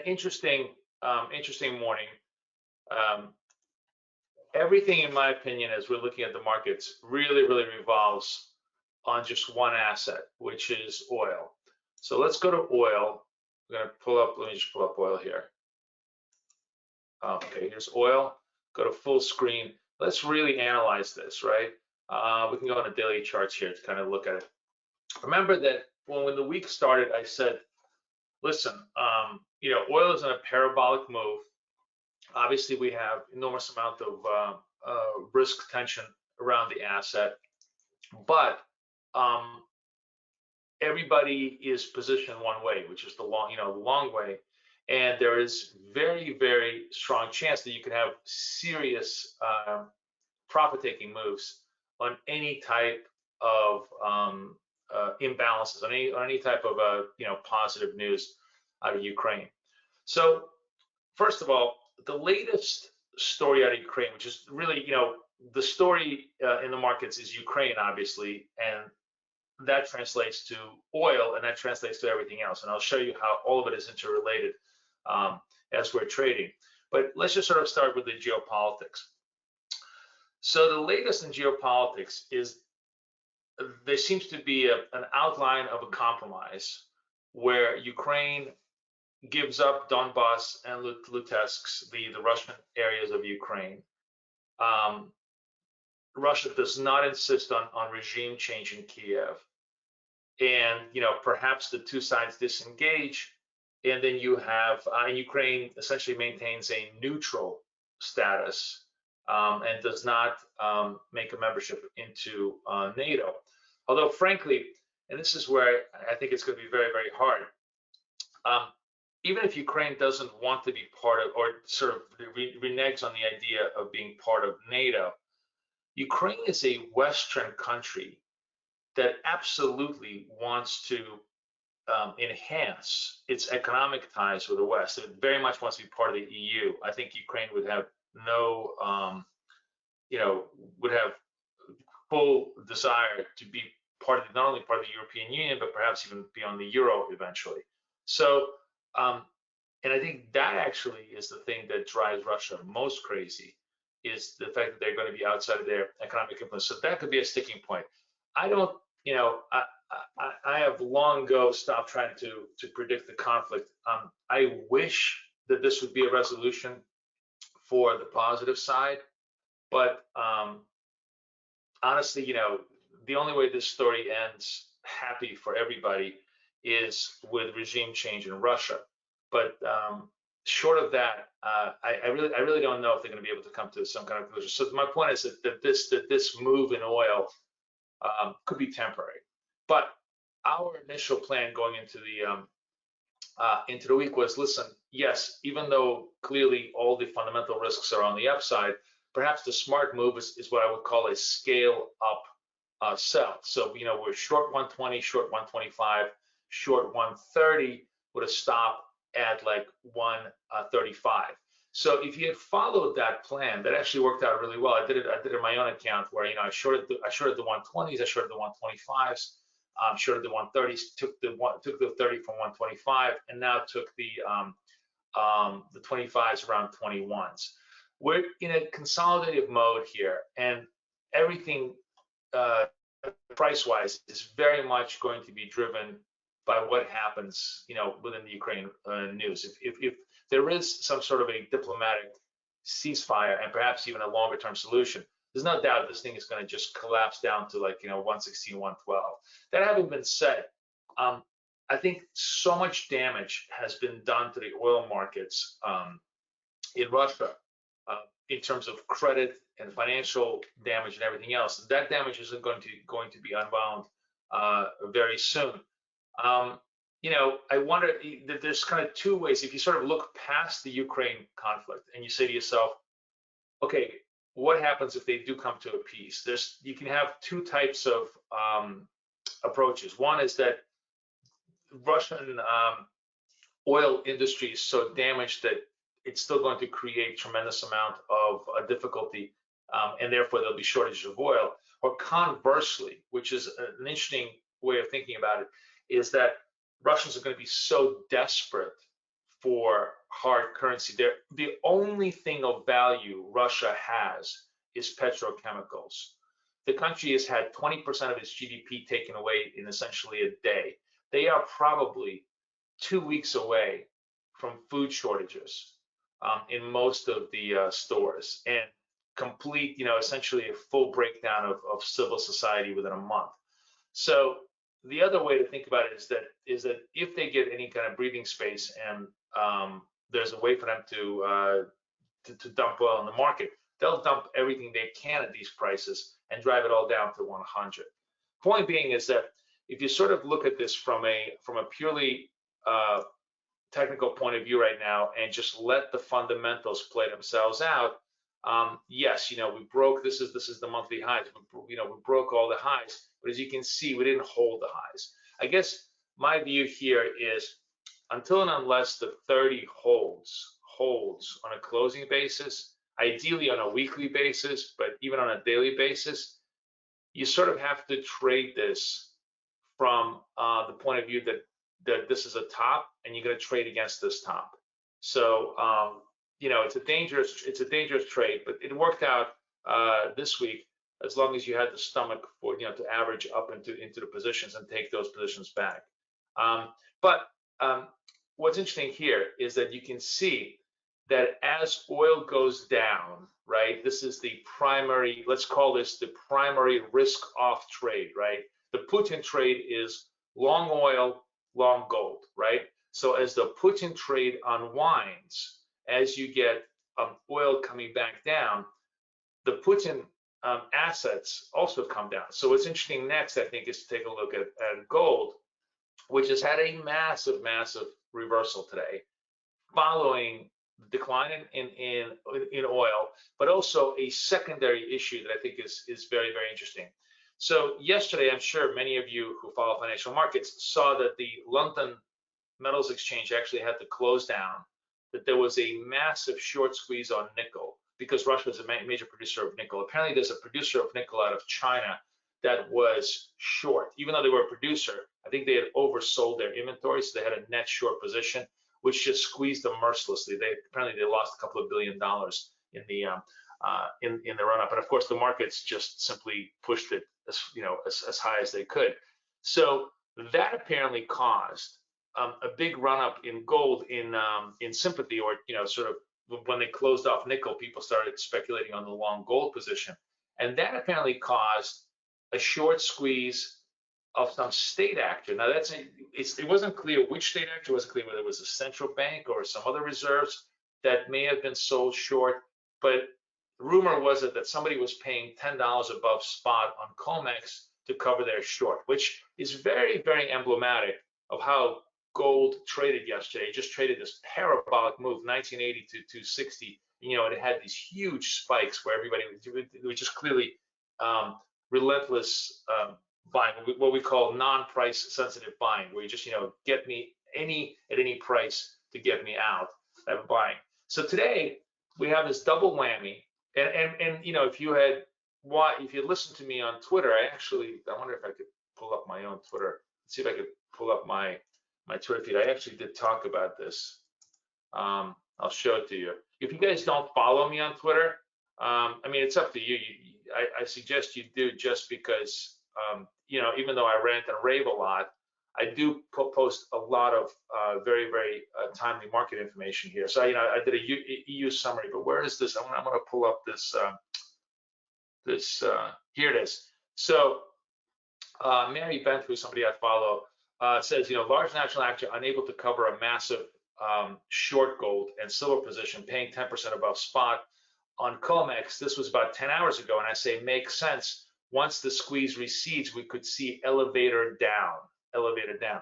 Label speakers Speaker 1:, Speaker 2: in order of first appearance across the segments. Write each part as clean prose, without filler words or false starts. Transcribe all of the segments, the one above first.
Speaker 1: interesting morning. Everything, in my opinion, as we're looking at the markets, really revolves on just one asset, which is oil. So let's go to oil. We're going to pull up. Let me just pull up oil here. Okay, here's oil. Go to full screen. Let's really analyze this, right? We can go on the daily charts here to kind of look at it. Remember that when the week started, I said, listen, oil is in a parabolic move. Obviously, we have enormous amount of risk tension around the asset, but everybody is positioned one way, which is the long way, and there is very strong chance that you can have serious profit-taking moves on any type of imbalances, on any type of positive news out of Ukraine. So first of all, the latest story out of Ukraine, which is really, the story in the markets is Ukraine, obviously, and that translates to oil, and that translates to everything else. And I'll show you how all of it is interrelated as we're trading. But let's just sort of start with the geopolitics. So the latest in geopolitics is there seems to be an outline of a compromise where Ukraine gives up Donbass and Luhansk, the Russian areas of Ukraine. Russia does not insist on regime change in Kiev, and perhaps the two sides disengage, and then you have and Ukraine essentially maintains a neutral status and does not make a membership into NATO. Although, frankly, and this is where I think it's going to be very hard. Even if Ukraine doesn't want to be part of, or sort of reneges on the idea of being part of NATO, Ukraine is a Western country that absolutely wants to enhance its economic ties with the West. It very much wants to be part of the EU. I think Ukraine would have would have full desire to be not only part of the European Union, but perhaps even be on the euro eventually. So, and I think that actually is the thing that drives Russia most crazy, is the fact that they're going to be outside of their economic influence. So that could be a sticking point. I don't, I have long ago stopped trying to predict the conflict. I wish that this would be a resolution for the positive side, but honestly, the only way this story ends happy for everybody is with regime change in Russia. But short of that, I really don't know if they're going to be able to come to some kind of conclusion. So my point is that this move in oil could be temporary. But our initial plan going into the week was, listen, yes, even though clearly all the fundamental risks are on the upside, perhaps the smart move is what I would call a scale up sell. So we're short 120, short 125, short 130 with a stop at like 135. So if you had followed that plan, that actually worked out really well. I did it in my own account where I shorted the 120s, I shorted the 125s, shorted the 130s, took the 30 from 125, and now took the 25s around 21s. We're in a consolidative mode here, and everything price-wise is very much going to be driven by what happens, within the Ukraine news. If there is some sort of a diplomatic ceasefire and perhaps even a longer-term solution, there's no doubt this thing is going to just collapse down to 116, 112. That having been said, I think so much damage has been done to the oil markets in Russia in terms of credit and financial damage and everything else. That damage isn't going to be unwound very soon. I wonder that there's kind of two ways. If you sort of look past the Ukraine conflict and you say to yourself, okay, what happens if they do come to a peace? You can have two types of approaches. One is that Russian oil industry is so damaged that it's still going to create tremendous amount of difficulty, and therefore there'll be shortage of oil. Or conversely, which is an interesting way of thinking about it, is that Russians are going to be so desperate for hard currency. The only thing of value Russia has is petrochemicals. The country has had 20% of its GDP taken away in essentially a day. They are probably 2 weeks away from food shortages in most of the stores, and complete, essentially a full breakdown of civil society within a month. So the other way to think about it is that if they get any kind of breathing space and there's a way for them to dump oil in the market, they'll dump everything they can at these prices and drive it all down to 100. Point being is that if you sort of look at this from a purely technical point of view right now and just let the fundamentals play themselves out, yes, we broke, this is the monthly highs. We broke all the highs, but as you can see, we didn't hold the highs. I guess my view here is until and unless the 30 holds on a closing basis, ideally on a weekly basis, but even on a daily basis, you sort of have to trade this from the point of view that this is a top and you're going to trade against this top. So it's a dangerous trade, but it worked out this week as long as you had the stomach for to average up into the positions and take those positions back. But what's interesting here is that you can see that as oil goes down, right? This is the primary, let's call this the primary risk-off trade, right? The Putin trade is long oil, long gold, right? So as the Putin trade unwinds, as you get oil coming back down, the Putin assets also come down. So what's interesting next, I think, is to take a look at gold, which has had a massive reversal today, following the decline in oil, but also a secondary issue that I think is very interesting. So yesterday, I'm sure many of you who follow financial markets saw that the London Metals Exchange actually had to close down, that there was a massive short squeeze on nickel because Russia is a major producer of nickel. Apparently, there's a producer of nickel out of China that was short. Even though they were a producer, I think they had oversold their inventory, so they had a net short position, which just squeezed them mercilessly. Apparently they lost a couple of $1 billion in the run-up, and of course the markets just simply pushed it as high as they could. So that apparently caused a big run-up in gold in sympathy, or sort of when they closed off nickel, people started speculating on the long gold position, and that apparently caused a short squeeze of some state actor. Now it wasn't clear which state actor. It wasn't clear whether it was a central bank or some other reserves that may have been sold short, but the rumor was that somebody was paying $10 above spot on COMEX to cover their short, which is very emblematic of how gold traded yesterday. It just traded this parabolic move, 1980 to 260. It had these huge spikes where everybody was just clearly relentless buying, what we call non-price sensitive buying, where you just get me at any price to get me out type of buying. So today we have this double whammy, and if you listened to me on Twitter, I wonder if I could pull up my own Twitter. Let's see if I could pull up my Twitter feed. I actually did talk about this. I'll show it to you. If you guys don't follow me on Twitter, it's up to you. I suggest you do, just because even though I rant and rave a lot, I do post a lot of very timely market information here. So I did a EU summary, but where is this? I'm going to pull up this. Here it is. So Mary Bent, who's somebody I follow, says large national actor unable to cover a massive short gold and silver position, paying 10% above spot on COMEX. This was about 10 hours ago, and I say makes sense. Once the squeeze recedes, we could see elevator down,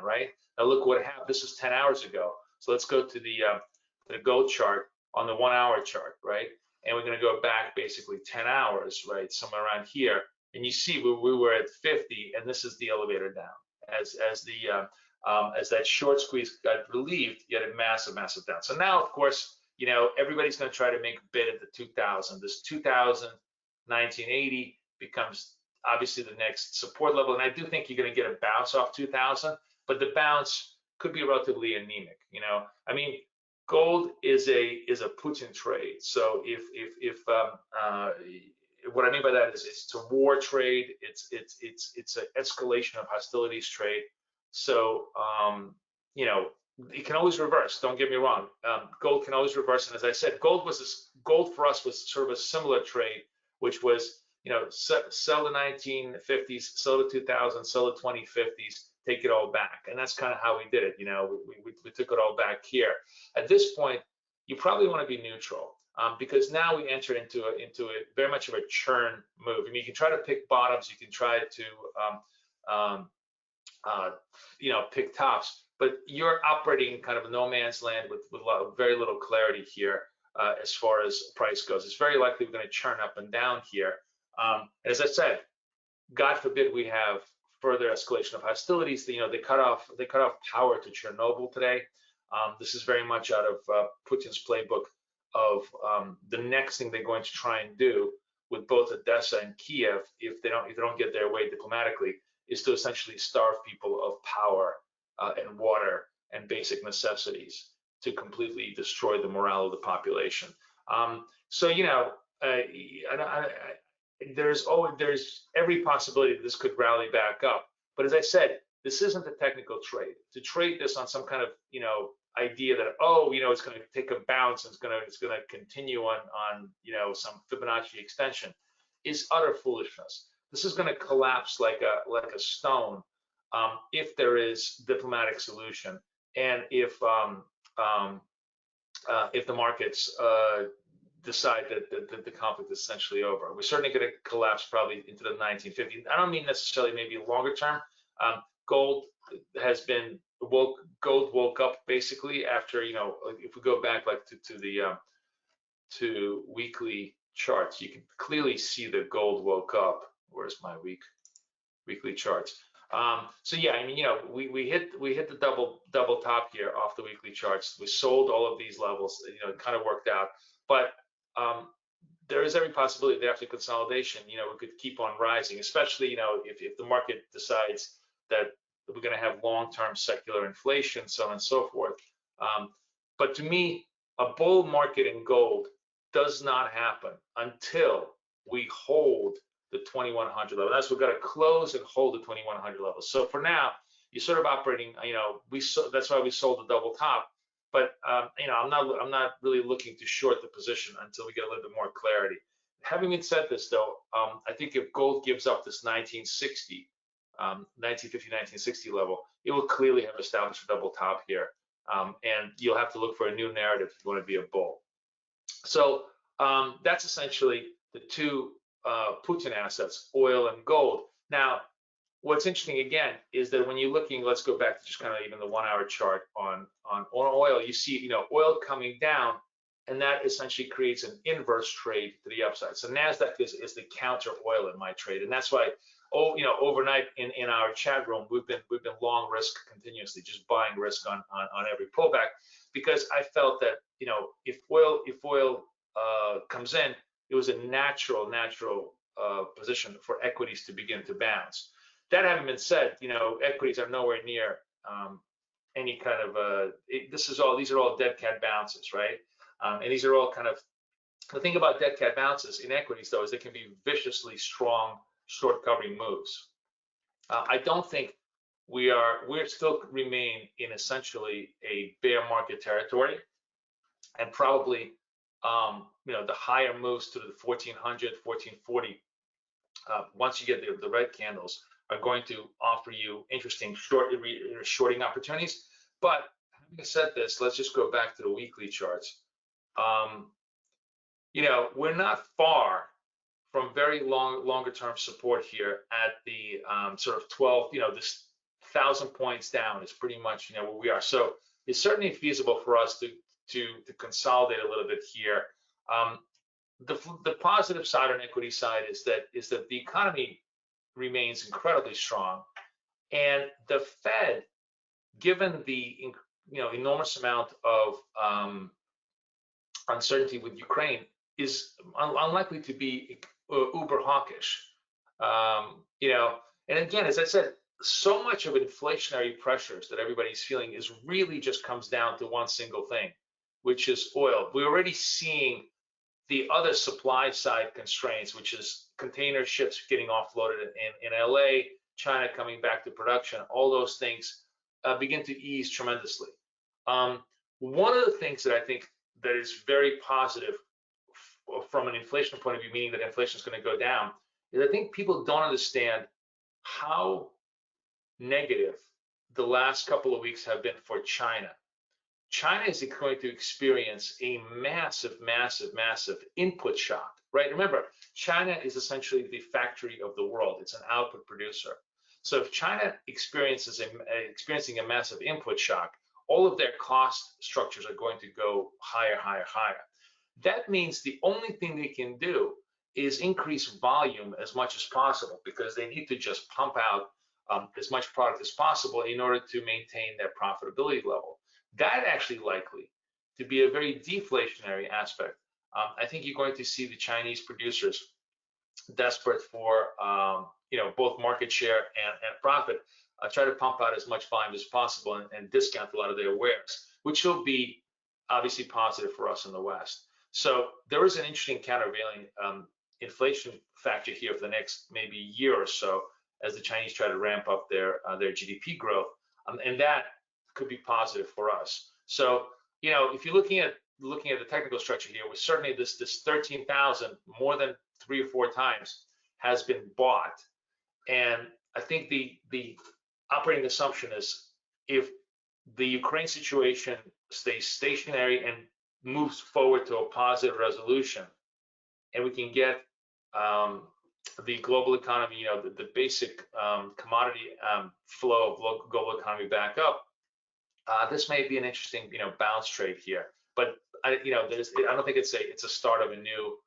Speaker 1: right? Now look what happened. This is 10 hours ago. So let's go to the gold chart on the 1 hour chart, right? And we're going to go back basically 10 hours, right? Somewhere around here. And you see we were at 50, and this is the elevator down. As that short squeeze got relieved, you had a massive down. So now, of course, everybody's going to try to make a bid at the 2000. This 2000, 1980 becomes obviously the next support level, and I do think you're going to get a bounce off 2000, but the bounce could be relatively anemic. gold is a Putin trade. So if what I mean by that is it's a war trade. It's an escalation of hostilities trade. So you know, it can always reverse. Don't get me wrong. Gold can always reverse. And as I said, gold for us was sort of a similar trade, which was, you know, sell the 1950s, sell the 2000s, sell the 2050s, take it all back. And that's kind of how we did it. You know, we took it all back here. At this point, you probably want to be neutral, because now we enter into a very much of a churn move. I mean, you can try to pick bottoms, you can try to you know, pick tops, but you're operating in kind of no man's land with very little clarity here as far as price goes. It's very likely we're going to churn up and down here. And as I said, God forbid we have further escalation of hostilities. You know, they cut off power to Chernobyl today. This is very much out of Putin's playbook of the next thing they're going to try and do with both Odessa and Kiev, if they don't get their way diplomatically, is to essentially starve people of power and water and basic necessities, to completely destroy the morale of the population. So, you know, there's every possibility that this could rally back up. But as I said, this isn't a technical trade. To trade this on some kind of, you know, idea that, oh, you know, it's going to take a bounce and it's going to continue on you know, some Fibonacci extension, is utter foolishness. This is going to collapse like a stone if there is diplomatic solution, and if the markets decide that the conflict is essentially over. We're certainly going to collapse probably into the 1950s. I don't mean necessarily maybe longer term. Gold woke up basically after, you know, if we go back like to weekly charts, you can clearly see that gold woke up. Where's my weekly charts? So yeah, I mean, you know, we hit the double top here off the weekly charts. We sold all of these levels. You know, it kind of worked out, but there is every possibility that after consolidation, you know, we could keep on rising, especially, you know, if the market decides that we're going to have long-term secular inflation, so on and so forth. But to me, a bull market in gold does not happen until we hold the 2100 level. That's, we've got to close and hold the 2100 level. So for now, you're sort of operating, you know, that's why we sold the double top. But you know, I'm not really looking to short the position until we get a little bit more clarity. Having said this, though, I think if gold gives up this 1950, 1960 level, it will clearly have established a double top here, and you'll have to look for a new narrative if you want to be a bull. So that's essentially the two Putin assets, oil and gold. Now, what's interesting again is that when you're looking, let's go back to just kind of even the 1 hour chart on oil, you see, you know, oil coming down, and that essentially creates an inverse trade to the upside. So NASDAQ is the counter oil in my trade, and that's why, oh, you know, overnight in our chat room, we've been long risk continuously, just buying risk on every pullback, because I felt that, you know, if oil comes in, it was a natural position for equities to begin to bounce. That having been said, you know, equities are nowhere near any kind of these are all dead cat bounces, right? And these are all kind of, the thing about dead cat bounces in equities, though, is they can be viciously strong short covering moves. I don't think we're still remain in essentially a bear market territory, and probably you know, the higher moves to the 1400, 1440, once you get the red candles, are going to offer you interesting shorting opportunities. But having said this, let's just go back to the weekly charts. You know, we're not far from very longer term support here at the sort of 12, you know, this 1,000 points down is pretty much, you know, where we are. So it's certainly feasible for us to consolidate a little bit here. The positive side on equity side is that the economy remains incredibly strong, and the Fed, given the enormous amount of uncertainty with Ukraine, is unlikely to be uber hawkish. You know, and again, as I said, so much of inflationary pressures that everybody's feeling is really just comes down to one single thing: which is oil. We're already seeing the other supply side constraints, which is container ships getting offloaded in LA, China coming back to production, all those things begin to ease tremendously. One of the things that I think that is very positive from an inflation point of view, meaning that inflation is going to go down, is I think people don't understand how negative the last couple of weeks have been for China. China is going to experience a massive, massive, massive input shock, right? Remember, China is essentially the factory of the world. It's an output producer. So if China experiencing a massive input shock, all of their cost structures are going to go higher, higher, higher. That means the only thing they can do is increase volume as much as possible, because they need to just pump out as much product as possible in order to maintain their profitability level. That actually likely to be a very deflationary aspect. I think you're going to see the Chinese producers desperate for both market share and profit, try to pump out as much volume as possible and discount a lot of their wares, which will be obviously positive for us in the West. So there is an interesting countervailing inflation factor here for the next maybe year or so as the Chinese try to ramp up their GDP growth, and that could be positive for us. So if you're looking at the technical structure here, with certainly this 13,000 more than 3 or 4 times has been bought, and I think the operating assumption is if the Ukraine situation stays stationary and moves forward to a positive resolution, and we can get the global economy, the basic commodity flow of global economy back up, this may be an interesting bounce trade here. But I don't think it's a start of a new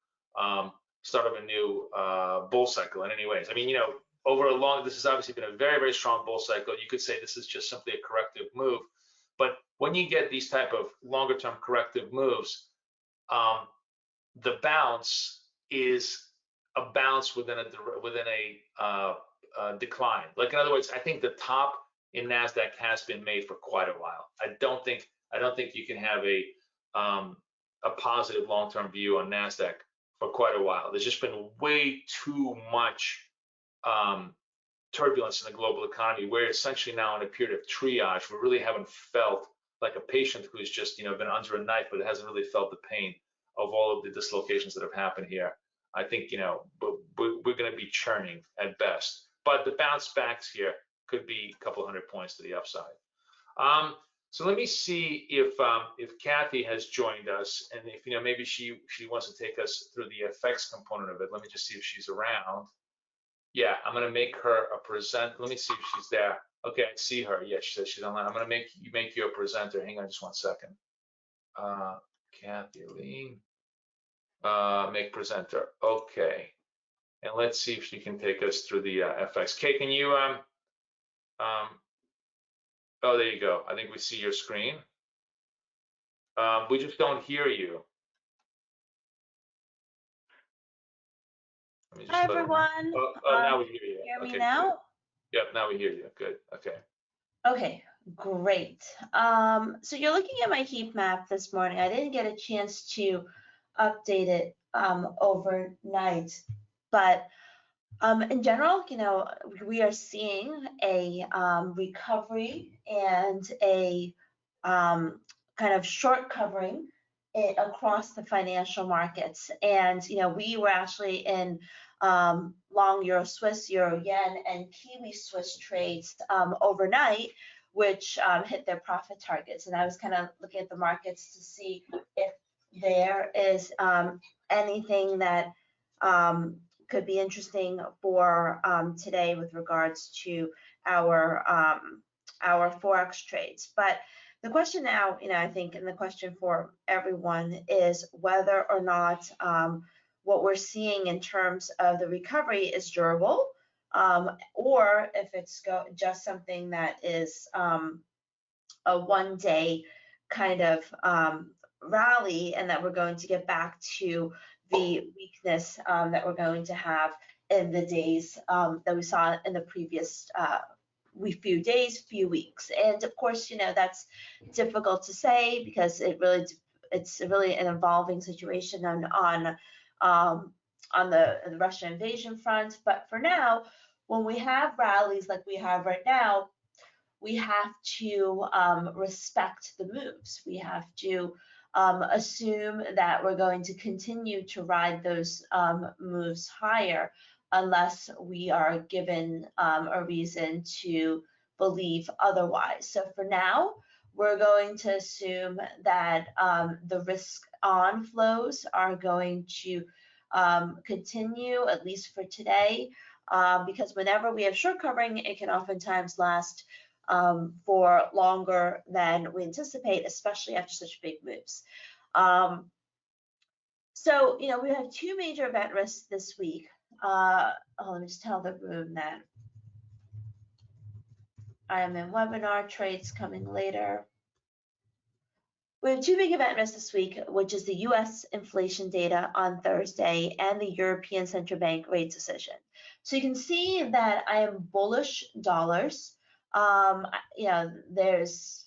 Speaker 1: bull cycle in any ways. I mean, this has obviously been a very, very strong bull cycle. You could say this is just simply a corrective move, but when you get these type of longer term corrective moves, the bounce is a bounce within a decline. Like, in other words, I think the top in NASDAQ has been made for quite a while. I don't think you can have a positive long-term view on NASDAQ for quite a while. There's just been way too much turbulence in the global economy. We're essentially now in a period of triage. We really haven't felt like a patient who's just been under a knife, but it hasn't really felt the pain of all of the dislocations that have happened here. I think we're going to be churning at best, but the bounce backs here could be a couple hundred points to the upside. So let me see if Kathy has joined us, and if maybe she wants to take us through the FX component of it. Let me just see if she's around. Yeah, I'm going to make her a present. Let me see if she's there. Okay, I see her. Yeah, she says she's online. I'm going to make you a presenter. Hang on just 1 second. Kathy Lien. Make presenter. Okay, and let's see if she can take us through the FX. Kay, can you oh, there you go. I think we see your screen. We just don't hear you.
Speaker 2: Hi everyone.
Speaker 1: Now we hear you.
Speaker 2: Hear me now?
Speaker 1: Good. Yep, now we hear you. Good. Okay.
Speaker 2: Okay, great. So you're looking at my heat map this morning. I didn't get a chance to update it overnight, but in general, we are seeing a recovery and a kind of short covering across the financial markets. And we were actually in long Euro Swiss, Euro Yen, and Kiwi Swiss trades overnight, which hit their profit targets. And I was kind of looking at the markets to see if there is anything that could be interesting for today with regards to our Forex trades. But the question now, I think, and the question for everyone is whether or not what we're seeing in terms of the recovery is durable, or if it's just something that is a one-day kind of rally, and that we're going to get back to the weakness that we're going to have in the days that we saw in the previous few days, few weeks. And of course, that's difficult to say because it really it's really an evolving situation on the Russian invasion front. But for now, when we have rallies like we have right now, we have to respect the moves. We have to assume that we're going to continue to ride those moves higher unless we are given a reason to believe otherwise. So for now, we're going to assume that the risk on flows are going to continue, at least for today, because whenever we have short covering, it can oftentimes last for longer than we anticipate, especially after such big moves. So, you know, we have two major event risks this week. Let me just tell the room that I am in webinar, trades coming later. We have two big event risks this week, which is the US inflation data on Thursday and the European Central Bank rate decision. So you can see that I am bullish dollars. You know, there's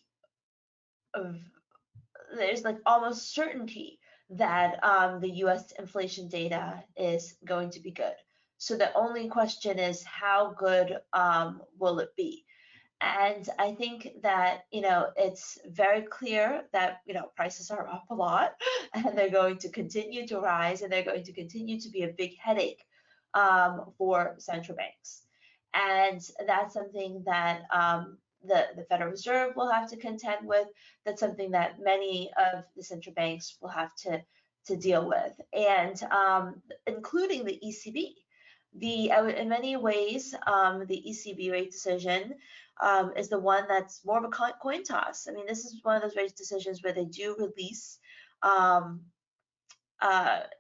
Speaker 2: like almost certainty that the US inflation data is going to be good. So the only question is how good will it be? And I think that, you know, it's very clear that, you know, prices are up a lot and they're going to continue to rise and they're going to continue to be a big headache for central banks. And that's something that the Federal Reserve will have to contend with. That's something that many of the central banks will have to deal with, and including the ECB. In many ways, the ECB rate decision is the one that's more of a coin toss. I mean, this is one of those rate decisions where they do release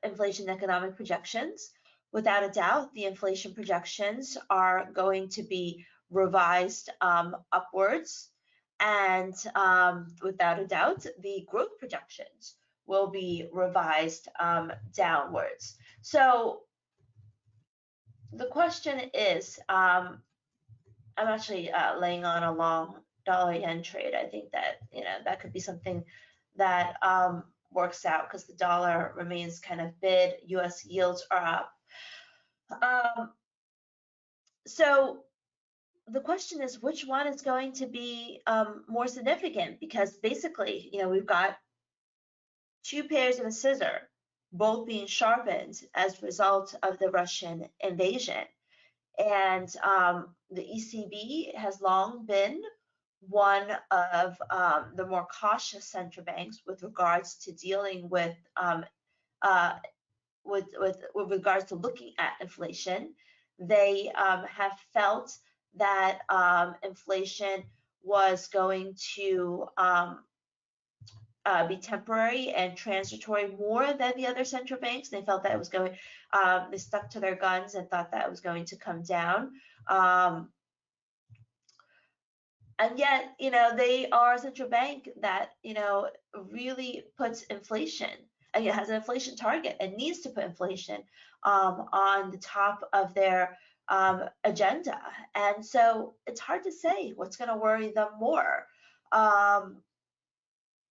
Speaker 2: inflation economic projections. Without a doubt, the inflation projections are going to be revised upwards, and without a doubt, the growth projections will be revised downwards. So the question is, I'm actually laying on a long dollar yen trade. I think that, you know, that could be something that works out because the dollar remains kind of bid. US yields are up. So the question is, which one is going to be more significant? Because basically, you know, we've got two pairs of a scissor, both being sharpened as a result of the Russian invasion. And the ECB has long been one of the more cautious central banks with regards to dealing with regards to looking at inflation. They have felt that inflation was going to be temporary and transitory more than the other central banks. They felt that it was going, they stuck to their guns and thought that it was going to come down. And yet, you know, they are a central bank that, you know, really puts inflation, and it has an inflation target and needs to put inflation on the top of their agenda. And so it's hard to say what's going to worry them more.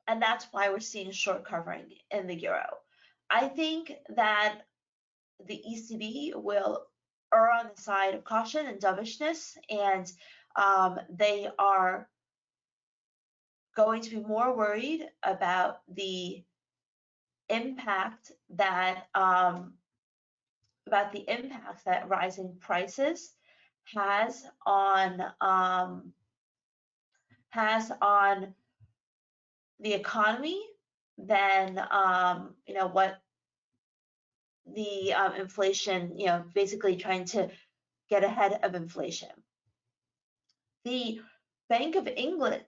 Speaker 2: And that's why we're seeing short covering in the euro. I think that the ECB will err on the side of caution and dovishness, and they are going to be more worried about the impact that rising prices has on the economy than you know, what the inflation, you know, basically trying to get ahead of inflation. The Bank of England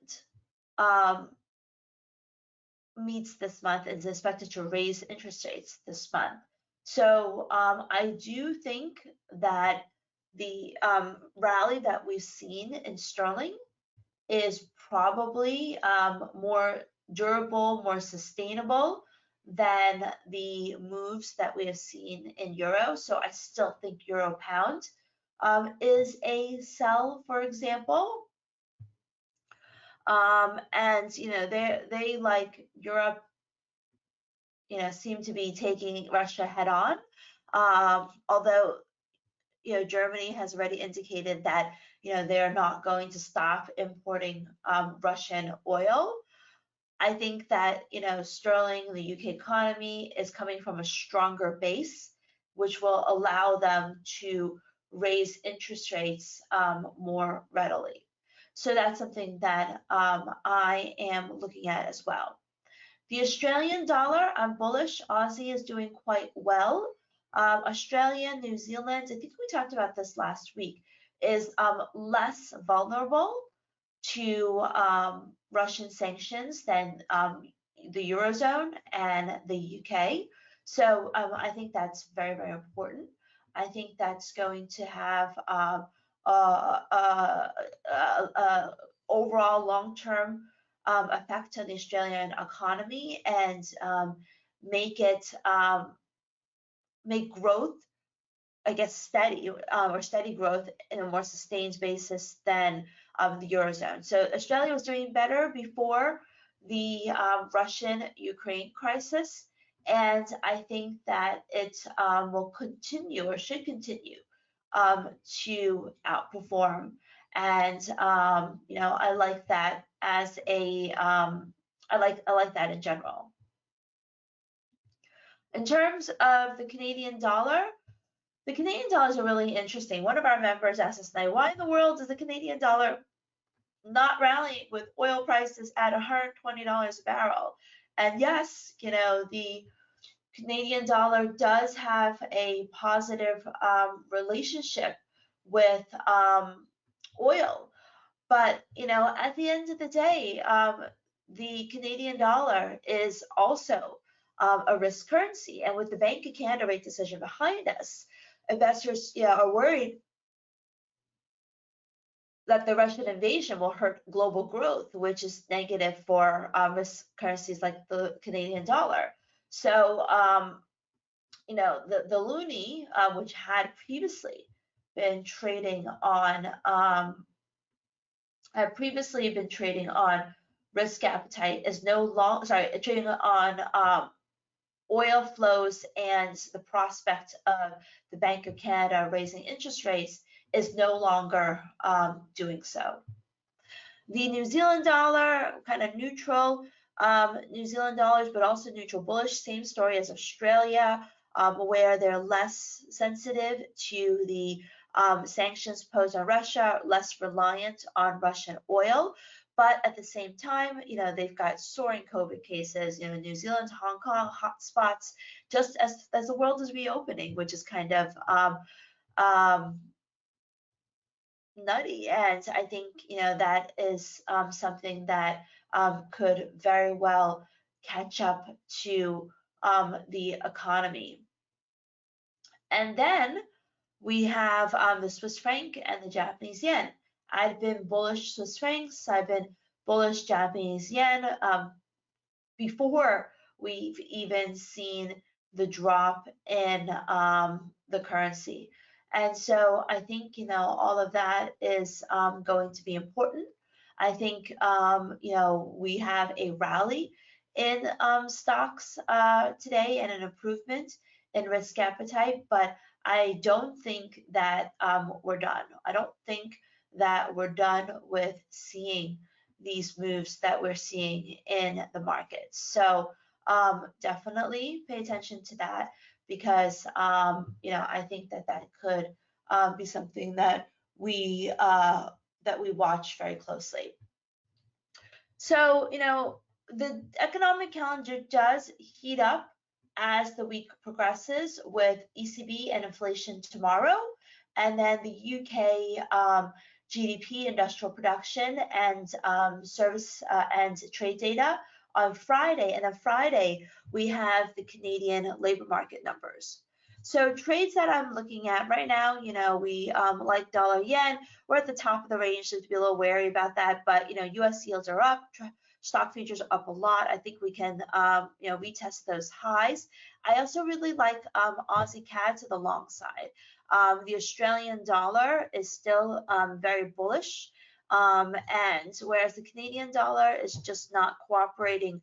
Speaker 2: meets this month and is expected to raise interest rates this month. So I do think that the rally that we've seen in sterling is probably more durable, more sustainable than the moves that we have seen in euro. So I still think euro pound is a sell, for example. And you know, they like Europe seem to be taking Russia head on. Although, Germany has already indicated that, they're not going to stop importing Russian oil. I think that, sterling, the UK economy is coming from a stronger base, which will allow them to raise interest rates more readily. So that's something that I am looking at as well. The Australian dollar, I'm bullish. Aussie is doing quite well. Australia, New Zealand, I think we talked about this last week, is less vulnerable to Russian sanctions than the Eurozone and the UK. So I think that's very, very important. I think that's going to have overall long-term effect on the Australian economy and make growth, I guess, steady or steady growth in a more sustained basis than the Eurozone. So Australia was doing better before the Russian-Ukraine crisis, and I think that it will continue or should continue to outperform. And I like that as a I like that in general. In terms of the Canadian dollar is really interesting. One of our members asked us tonight, why in the world is the Canadian dollar not rallying with oil prices at $120 a barrel? And yes, the Canadian dollar does have a positive relationship with oil. But, at the end of the day, the Canadian dollar is also a risk currency. And with the Bank of Canada rate decision behind us, investors are worried that the Russian invasion will hurt global growth, which is negative for risk currencies like the Canadian dollar. So, the loonie, which had previously been trading on risk appetite, is no longer trading on oil flows and the prospect of the Bank of Canada raising interest rates is no longer doing so. The New Zealand dollar, kind of neutral, New Zealand dollars, but also neutral bullish, same story as Australia, where they're less sensitive to the sanctions posed on Russia, less reliant on Russian oil. But at the same time, they've got soaring COVID cases, New Zealand, Hong Kong, hotspots, just as the world is reopening, which is kind of nutty. And I think, that is something that could very well catch up to the economy. And then we have the Swiss franc and the Japanese yen. I've been bullish Swiss francs. I've been bullish Japanese yen before we've even seen the drop in the currency. And so I think, all of that is going to be important. I think, we have a rally in stocks today and an improvement in risk appetite, but I don't think that we're done. I don't think that we're done with seeing these moves that we're seeing in the markets. So definitely pay attention to that, because I think that could be something that we watch very closely. So the economic calendar does heat up as the week progresses, with ECB and inflation tomorrow, and then the UK GDP, industrial production, and service and trade data on Friday. And on Friday, we have the Canadian labor market numbers. So trades that I'm looking at right now, we like dollar yen. We're at the top of the range, so to be a little wary about that. But US yields are up. Stock futures are up a lot. I think we can, retest those highs. I also really like Aussie CAD to the long side. The Australian dollar is still very bullish, and whereas the Canadian dollar is just not cooperating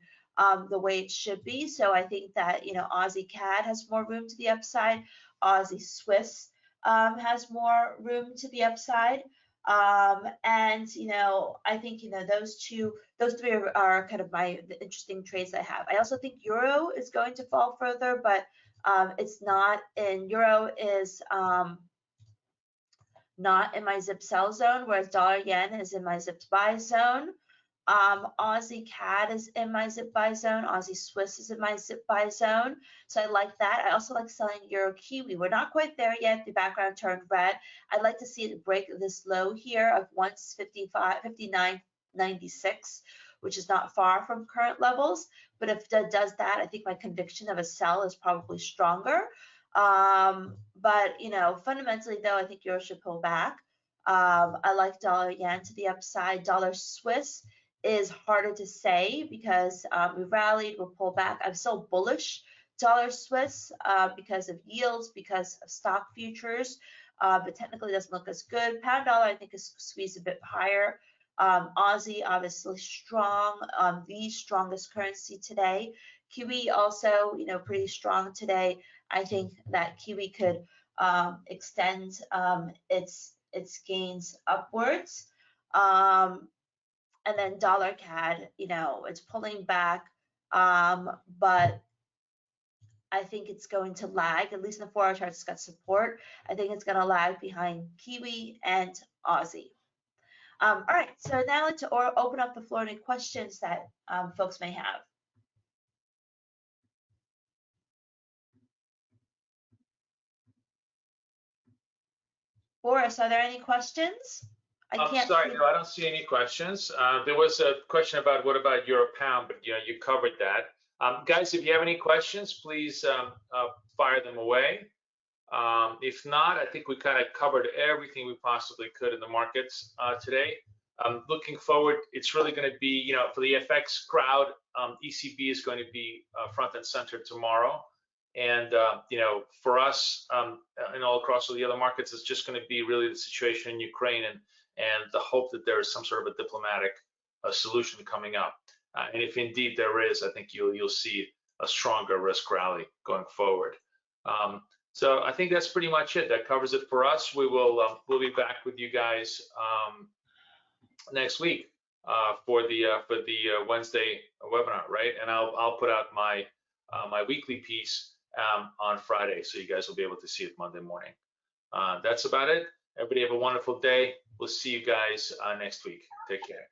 Speaker 2: the way it should be. So I think that, you know, Aussie CAD has more room to the upside. Aussie Swiss has more room to the upside. And, you know, I think, you know, those three are kind of the interesting trades I have. I also think Euro is going to fall further, but it's not in, Euro is not in my zip sell zone, whereas dollar yen is in my zip buy zone. Aussie CAD is in my zip buy zone. Aussie Swiss is in my zip buy zone. So I like that. I also like selling Euro Kiwi. We're not quite there yet. The background turned red. I'd like to see it break this low here of 59.96, which is not far from current levels. But if it does that, I think my conviction of a sell is probably stronger. But, you know, fundamentally, though, I think Euro should pull back. I like dollar yen to the upside. Dollar Swiss is harder to say because we rallied, we'll pull back. I'm still bullish dollar Swiss because of yields, because of stock futures, but technically doesn't look as good. Pound dollar, I think, is squeezed a bit higher. Aussie, obviously strong, the strongest currency today. Kiwi also, you know, pretty strong today. I think that Kiwi could extend its gains upwards. And then dollar CAD, you know, it's pulling back, but I think it's going to lag, at least in the 4-hour chart, it's got support. I think it's going to lag behind Kiwi and Aussie. All right, so now I'd like to open up the floor to any questions that folks may have. Boris, are there any questions?
Speaker 1: I'm sorry, no, I don't see any questions. There was a question about what about Euro Pound, but you know, you covered that. Guys, if you have any questions, please fire them away. If not, I think we kind of covered everything we possibly could in the markets today. Looking forward, it's really going to be, you know, for the FX crowd, ECB is going to be front and center tomorrow. And, you know, for us and all across all the other markets, it's just going to be really the situation in Ukraine and the hope that there is some sort of a diplomatic solution coming up. And if indeed there is, I think you'll see a stronger risk rally going forward. So I think that's pretty much it. That covers it for us. We'll be back with you guys next week for the Wednesday webinar, right? And I'll put out my my weekly piece on Friday, so you guys will be able to see it Monday morning. That's about it. Everybody have a wonderful day. We'll see you guys next week. Take care.